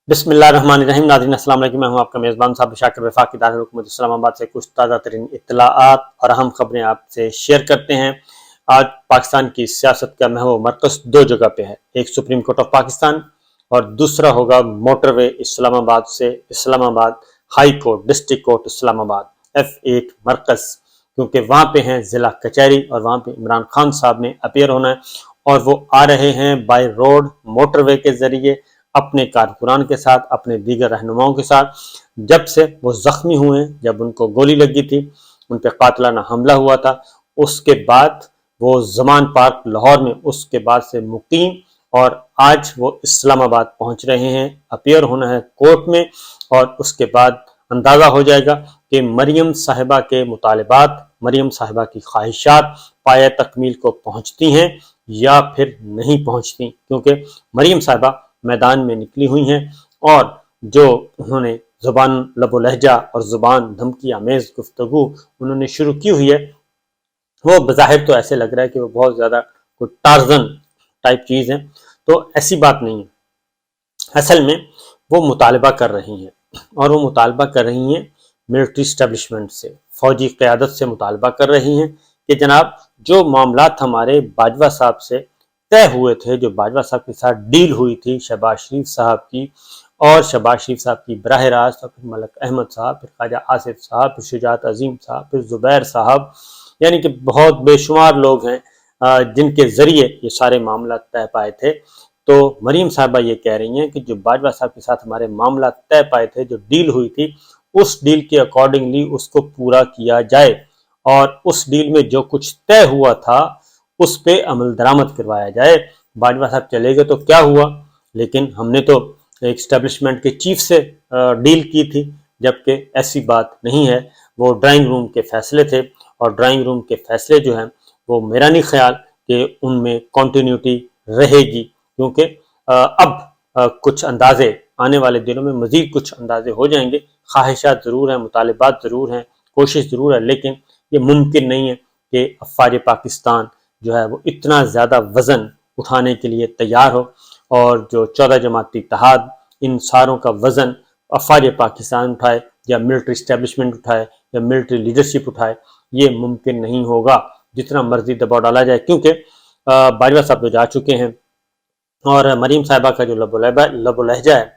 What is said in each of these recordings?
بسم اللہ الرحمن الرحیم۔ ناظرین السلام علیکم، میں ہوں آپ کا میزبان صاحب شاکر وفاقی دارالحکومت اسلام آباد سے کچھ تازہ ترین اطلاعات اور اہم خبریں آپ سے شیئر کرتے ہیں۔ آج پاکستان کی سیاست کا محور مرکز دو جگہ پہ ہے، ایک سپریم کورٹ آف پاکستان اور دوسرا ہوگا موٹر وے اسلام آباد سے اسلام آباد ہائی کورٹ ڈسٹرکٹ کورٹ اسلام آباد F8 مرکز، کیونکہ وہاں پہ ہیں ضلع کچہری اور وہاں پہ عمران خان صاحب نے اپیئر ہونا ہے اور وہ آ رہے ہیں بائی روڈ موٹر وے کے ذریعے اپنے کارکنان کے ساتھ، اپنے دیگر رہنماؤں کے ساتھ۔ جب سے وہ زخمی ہوئے ہیں، جب ان کو گولی لگی تھی، ان پہ قاتلانہ حملہ ہوا تھا، اس کے بعد وہ زمان پارک لاہور میں اس کے بعد سے مقیم، اور آج وہ اسلام آباد پہنچ رہے ہیں، اپیئر ہونا ہے کورٹ میں، اور اس کے بعد اندازہ ہو جائے گا کہ مریم صاحبہ کے مطالبات، مریم صاحبہ کی خواہشات پایہ تکمیل کو پہنچتی ہیں یا پھر نہیں پہنچتی، کیونکہ مریم صاحبہ میدان میں نکلی ہوئی ہیں اور جو انہوں نے زبان لب و لہجہ اور زبان دھمکی آمیز گفتگو انہوں نے شروع کی ہوئی ہے، وہ بظاہر تو ایسے لگ رہا ہے کہ وہ بہت زیادہ کوئی ٹارزن ٹائپ چیز ہے، تو ایسی بات نہیں ہے۔ اصل میں وہ مطالبہ کر رہی ہیں، اور وہ مطالبہ کر رہی ہیں ملٹری اسٹیبلشمنٹ سے، فوجی قیادت سے مطالبہ کر رہی ہیں کہ جناب جو معاملات ہمارے باجوہ صاحب سے طے ہوئے تھے، جو باجوہ صاحب کے ساتھ ڈیل ہوئی تھی شہباز شریف صاحب کی، اور شہباز شریف صاحب کی براہ راست، اور پھر ملک احمد صاحب، پھر خواجہ آصف صاحب، پھر شجاعت عظیم صاحب، پھر زبیر صاحب، یعنی کہ بہت بے شمار لوگ ہیں جن کے ذریعے یہ سارے معاملات طے پائے تھے۔ تو مریم صاحبہ یہ کہہ رہی ہیں کہ جو باجوہ صاحب کے ساتھ ہمارے معاملات طے پائے تھے، جو ڈیل ہوئی تھی، اس ڈیل کے اکارڈنگلی اس کو پورا کیا جائے، اور اس ڈیل میں جو کچھ طے ہوا تھا اس پہ عمل درآمد کروایا جائے۔ باجوہ صاحب چلے گئے تو کیا ہوا، لیکن ہم نے تو ایک اسٹیبلشمنٹ کے چیف سے ڈیل کی تھی، جبکہ ایسی بات نہیں ہے۔ وہ ڈرائنگ روم کے فیصلے تھے، اور ڈرائنگ روم کے فیصلے جو ہیں وہ میرا نہیں خیال کہ ان میں کنٹینیوٹی رہے گی، کیونکہ اب کچھ اندازے آنے والے دنوں میں مزید کچھ اندازے ہو جائیں گے۔ خواہشات ضرور ہیں، مطالبات ضرور ہیں، کوشش ضرور ہے، لیکن یہ ممکن نہیں ہے کہ افواج پاکستان جو ہے وہ اتنا زیادہ وزن اٹھانے کے لیے تیار ہو، اور جو 14 جماعتی اتحاد ان ساروں کا وزن افواج پاکستان اٹھائے، یا ملٹری اسٹیبلشمنٹ اٹھائے، یا ملٹری لیڈرشپ اٹھائے، یہ ممکن نہیں ہوگا جتنا مرضی دباؤ ڈالا جائے، کیونکہ باجوہ صاحب تو جا چکے ہیں، اور مریم صاحبہ کا جو لب و لہجہ ہے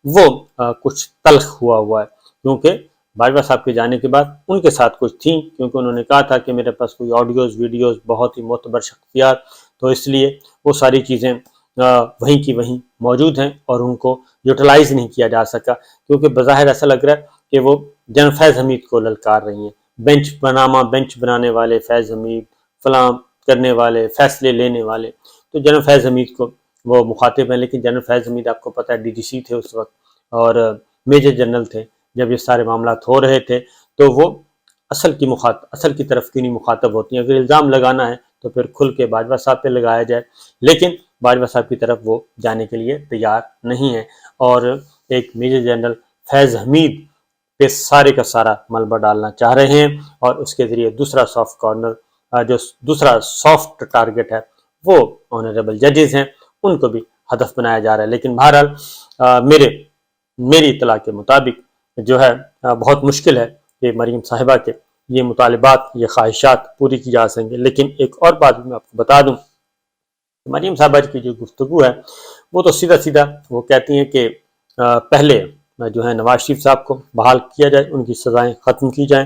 وہ کچھ تلخ ہوا ہے، کیونکہ باجوہ صاحب کے جانے کے بعد ان کے ساتھ کچھ تھیں، کیونکہ انہوں نے کہا تھا کہ میرے پاس کوئی آڈیوز ویڈیوز بہت ہی معتبر شخصیات، تو اس لیے وہ ساری چیزیں وہیں کی وہیں موجود ہیں اور ان کو یوٹیلائز نہیں کیا جا سکا، کیونکہ بظاہر ایسا لگ رہا ہے کہ وہ جنرل فیض حمید کو للکار رہی ہیں، بینچ بنانے والے فیض حمید، فلاں کرنے والے، فیصلے لینے والے، تو جنرل فیض حمید کو وہ مخاطب ہیں، لیکن جنرل فیض حمید آپ کو پتہ ہے DGC تھے اس وقت، اور میجر جنرل تھے جب یہ سارے معاملات ہو رہے تھے، تو وہ اصل کی طرف کیوں نہیں مخاطب ہوتی ہیں؟ اگر الزام لگانا ہے تو پھر کھل کے باجوہ صاحب پہ لگایا جائے، لیکن باجوہ صاحب کی طرف وہ جانے کے لیے تیار نہیں ہے، اور ایک میجر جنرل فیض حمید پہ سارے کا سارا ملبہ ڈالنا چاہ رہے ہیں، اور اس کے ذریعے دوسرا سافٹ کارنر، جو دوسرا سافٹ ٹارگٹ ہے وہ آنریبل ججز ہیں، ان کو بھی ہدف بنایا جا رہا ہے۔ لیکن بہرحال میری اطلاع کے مطابق جو ہے بہت مشکل ہے کہ مریم صاحبہ کے یہ مطالبات، یہ خواہشات پوری کی جا سکیں گے۔ لیکن ایک اور بات بھی میں آپ کو بتا دوں، مریم صاحبہ کی جو گفتگو ہے وہ تو سیدھا وہ کہتی ہیں کہ پہلے جو ہے نواز شریف صاحب کو بحال کیا جائے، ان کی سزائیں ختم کی جائیں،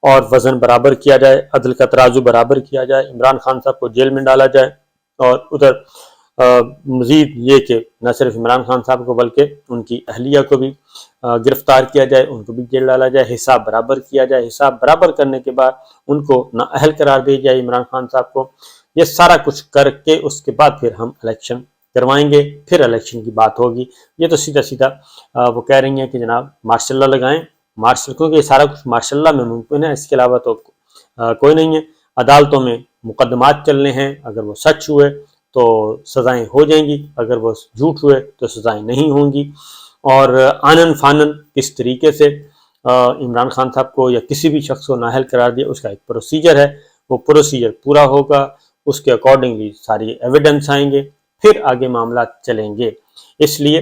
اور وزن برابر کیا جائے، عدل کا ترازو برابر کیا جائے، عمران خان صاحب کو جیل میں ڈالا جائے، اور ادھر مزید یہ کہ نہ صرف عمران خان صاحب کو بلکہ ان کی اہلیہ کو بھی گرفتار کیا جائے، ان کو بھی جیل ڈالا جائے، حساب برابر کیا جائے، حساب برابر کرنے کے بعد ان کو نااہل قرار دی جائے عمران خان صاحب کو۔ یہ سارا کچھ کر کے اس کے بعد پھر ہم الیکشن کروائیں گے، پھر الیکشن کی بات ہوگی۔ یہ تو سیدھا وہ کہہ رہی ہیں کہ جناب مارشل لا لگائیں، کیونکہ یہ سارا کچھ مارشل لا میں ممکن ہے، اس کے علاوہ تو کوئی نہیں ہے۔ عدالتوں میں مقدمات چلنے ہیں، اگر وہ سچ ہوئے تو سزائیں ہو جائیں گی، اگر وہ جھوٹ ہوئے تو سزائیں نہیں ہوں گی، اور آنن فانن کس طریقے سے عمران خان صاحب کو یا کسی بھی شخص کو نااہل قرار دیا، اس کا ایک پروسیجر ہے، وہ پروسیجر پورا ہوگا، اس کے اکارڈنگلی ساری ایویڈنس آئیں گے، پھر آگے معاملات چلیں گے۔ اس لیے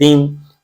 3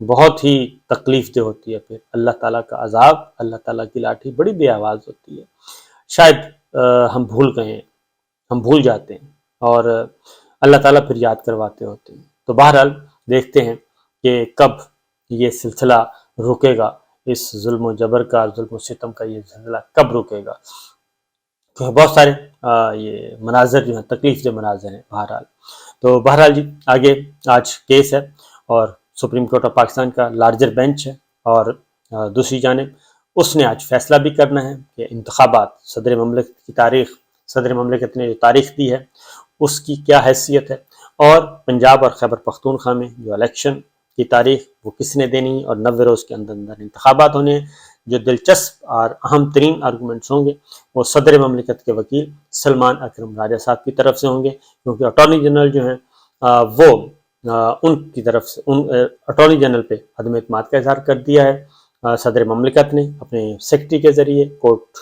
بہت ہی تکلیف دہ ہوتی ہے، پھر اللہ تعالیٰ کا عذاب، اللہ تعالیٰ کی لاٹھی بڑی بے آواز ہوتی ہے۔ شاید ہم بھول گئے ہیں، ہم بھول جاتے ہیں، اور اللہ تعالیٰ پھر یاد کرواتے ہوتے ہیں۔ تو بہرحال دیکھتے ہیں کہ کب یہ سلسلہ رکے گا، اس ظلم و جبر کا، ظلم و ستم کا یہ سلسلہ کب رکے گا۔ تو بہت سارے یہ مناظر جو ہیں تکلیف دہ مناظر ہیں بہرحال۔ تو بہرحال جی آگے آج کیس ہے، اور سپریم کورٹ آف پاکستان کا لارجر بینچ ہے، اور دوسری جانب اس نے آج فیصلہ بھی کرنا ہے کہ انتخابات، صدر مملکت کی تاریخ، صدر مملکت نے جو تاریخ دی ہے اس کی کیا حیثیت ہے، اور پنجاب اور خیبر پختونخوا میں جو الیکشن کی تاریخ وہ کس نے دینی، اور 90 روز کے اندر اندر انتخابات ہونے ہیں۔ جو دلچسپ اور اہم ترین آرگومنٹس ہوں گے وہ صدر مملکت کے وکیل سلمان اکرم راجہ صاحب کی طرف سے ہوں گے، کیونکہ اٹارنی جنرل جو ہیں وہ ان کی طرف سے اٹارنی جنرل پہ عدم اعتماد کا اظہار کر دیا ہے۔ صدر مملکت نے اپنے سیکرٹری کے ذریعے کورٹ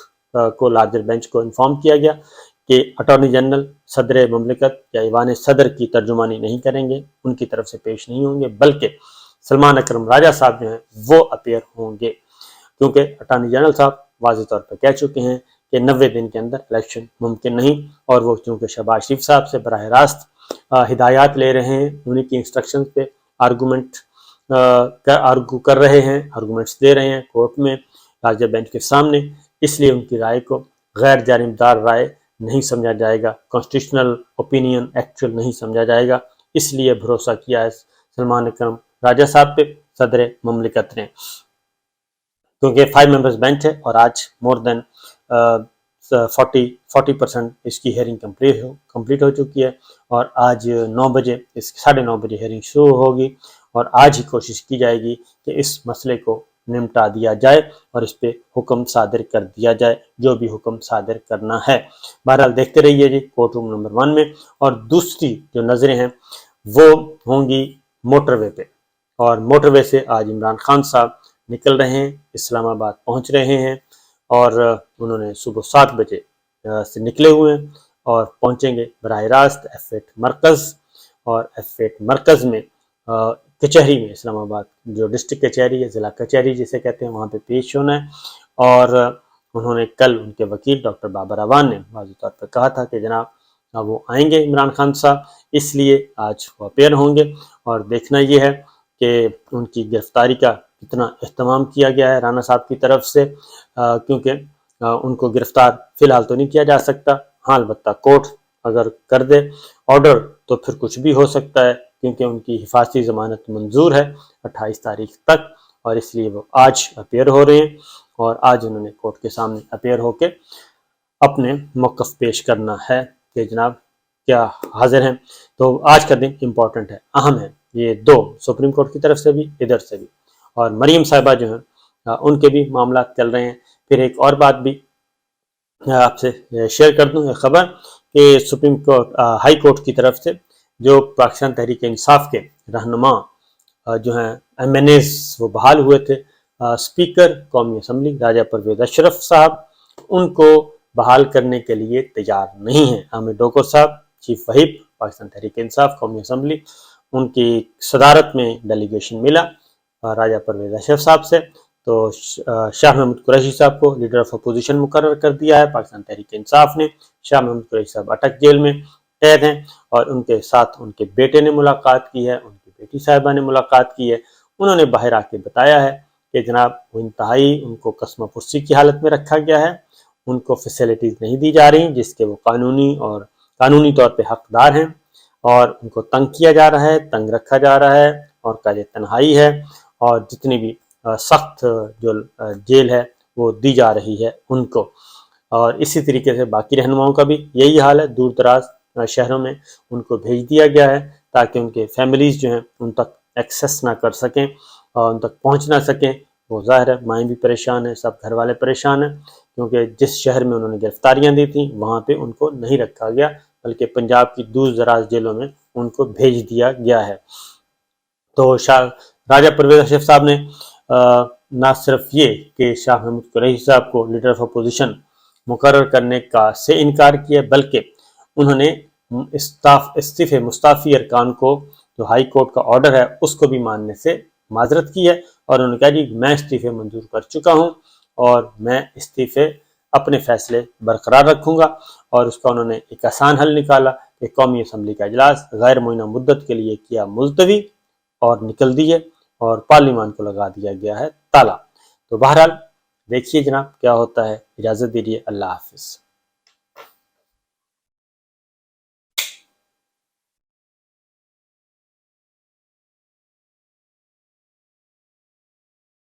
کو، لارجر بینچ کو انفارم کیا گیا کہ اٹارنی جنرل صدر مملکت یا ایوان صدر کی ترجمانی نہیں کریں گے، ان کی طرف سے پیش نہیں ہوں گے، بلکہ سلمان اکرم راجہ صاحب جو ہیں وہ اپیئر ہوں گے، کیونکہ اٹارنی جنرل صاحب واضح طور پہ کہہ چکے ہیں کہ 90 دن کے اندر الیکشن ممکن نہیں، اور وہ چونکہ شہباز شریف صاحب سے براہ راست ہدایات لے رہے ہیں، انہیں کی انسٹرکشن پہ آرگو کر رہے ہیں، آرگومنٹس دے رہے ہیں کورٹ میں، لارجر بینچ کے سامنے، اس لیے ان کی رائے کو غیر جانبدار رائے نہیں سمجھا جائے گا، کانسٹیٹیوشنل اوپینین ایکچوئل نہیں سمجھا جائے گا، اس لیے بھروسہ کیا ہے سلمان اکرم راجہ صاحب پہ صدر مملکت نے، کیونکہ 5 ممبرز بینچ ہے، اور آج مور دین 40% اس کی ہیئرنگ کمپلیٹ ہو چکی ہے، اور آج 9 بجے 9:30 بجے ہیئرنگ شروع ہوگی، اور آج ہی کوشش کی جائے گی کہ اس مسئلے کو نمٹا دیا جائے اور اس پہ حکم صادر کر دیا جائے، جو بھی حکم صادر کرنا ہے۔ بہرحال دیکھتے رہیے جی کورٹ روم نمبر 1 میں، اور دوسری جو نظریں ہیں وہ ہوں گی موٹر وے پہ، اور موٹر وے سے آج عمران خان صاحب نکل رہے ہیں، اسلام آباد پہنچ رہے ہیں، اور انہوں نے صبح 7 بجے سے نکلے ہوئے ہیں، اور پہنچیں گے براہ راست F8 مرکز، اور F8 مرکز میں کچہری میں، اسلام آباد جو ڈسٹرکٹ کچہری ہے، ضلع کچہری جسے کہتے ہیں، وہاں پہ پیش ہونا ہے، اور انہوں نے کل ان کے وکیل ڈاکٹر بابر اعوان نے واضح طور پر کہا تھا کہ جناب وہ آئیں گے عمران خان صاحب، اس لیے آج وہ اپیئر ہوں گے، اور دیکھنا یہ ہے کہ ان کی گرفتاری کا کتنا اہتمام کیا گیا ہے رانا صاحب کی طرف سے، کیونکہ ان کو گرفتار فی الحال تو نہیں کیا جا سکتا، ہاں البتہ کورٹ اگر کر دے آرڈر تو پھر کچھ بھی ہو سکتا ہے، کیونکہ ان کی حفاظتی ضمانت منظور ہے 28 تاریخ تک، اور اس لیے وہ آج اپیئر ہو رہے ہیں، اور آج انہوں نے کورٹ کے سامنے اپیئر ہو کے اپنے موقف پیش کرنا ہے کہ جناب کیا حاضر ہیں۔ تو آج کا دن امپورٹنٹ ہے، اہم ہے، یہ دو سپریم کورٹ کی طرف سے بھی، ادھر سے بھی، اور مریم صاحبہ جو ہیں ان کے بھی معاملات چل رہے ہیں۔ پھر ایک اور بات بھی آپ سے شیئر کر دوں، ایک خبر کہ سپریم کورٹ، ہائی کورٹ کی طرف سے جو پاکستان تحریک انصاف کے رہنما جو ہیں MNAs وہ بحال ہوئے تھے، اسپیکر قومی اسمبلی راجہ پرویز اشرف صاحب ان کو بحال کرنے کے لیے تیار نہیں ہیں۔ عامر ڈوکر صاحب چیف وہیب پاکستان تحریک انصاف قومی اسمبلی، ان کی صدارت میں ڈیلیگیشن ملا راجہ پرویز اشرف صاحب سے، تو شاہ محمود قریشی صاحب کو لیڈر آف اپوزیشن مقرر کر دیا ہے پاکستان تحریک انصاف نے۔ شاہ محمود قریشی صاحب اٹک جیل میں قید ہیں، اور ان کے ساتھ ان کے بیٹے نے ملاقات کی ہے، ان کی بیٹی صاحبہ نے ملاقات کی ہے، انہوں نے باہر آ کے بتایا ہے کہ جناب وہ انتہائی ان کو قسم پرسی کی حالت میں رکھا گیا ہے، ان کو فیسلٹیز نہیں دی جا رہی جس کے وہ قانونی طور پہ حقدار ہیں، اور ان کو تنگ کیا جا رہا ہے، تنگ رکھا جا رہا ہے، اور قید تنہائی ہے، اور جتنی بھی سخت جو جیل ہے وہ دی جا رہی ہے ان کو، اور اسی طریقے سے باقی رہنماؤں کا بھی یہی حال ہے، دور دراز شہروں میں ان کو بھیج دیا گیا ہے تاکہ ان کے فیملیز جو ہیں ان تک ایکسیس نہ کر سکیں اور ان تک پہنچ نہ سکیں۔ وہ ظاہر ہے مائیں بھی پریشان ہیں، سب گھر والے پریشان ہیں، کیونکہ جس شہر میں انہوں نے گرفتاریاں دی تھیں وہاں پہ ان کو نہیں رکھا گیا، بلکہ پنجاب کی دور دراز جیلوں میں ان کو بھیج دیا گیا ہے۔ تو راجہ پرویز اشرف صاحب نے نہ صرف یہ کہ شاہ محمود قریشی صاحب کو لیڈر آف اپوزیشن مقرر کرنے کا سے انکار کیا، بلکہ انہوں نے مستعفی ارکان کو جو ہائی کورٹ کا آرڈر ہے اس کو بھی ماننے سے معذرت کی ہے اور انہوں نے کہا جی میں استعفے منظور کر چکا ہوں اور میں استعفے اپنے فیصلے برقرار رکھوں گا، اور اس کا انہوں نے ایک آسان حل نکالا کہ قومی اسمبلی کا اجلاس غیر معینہ مدت کے لیے کیا ملتوی اور نکل دیے اور پارلیمان کو لگا دیا گیا ہے تالا۔ تو بہرحال دیکھیے جناب کیا ہوتا ہے، اجازت دیجیے، اللہ حافظ۔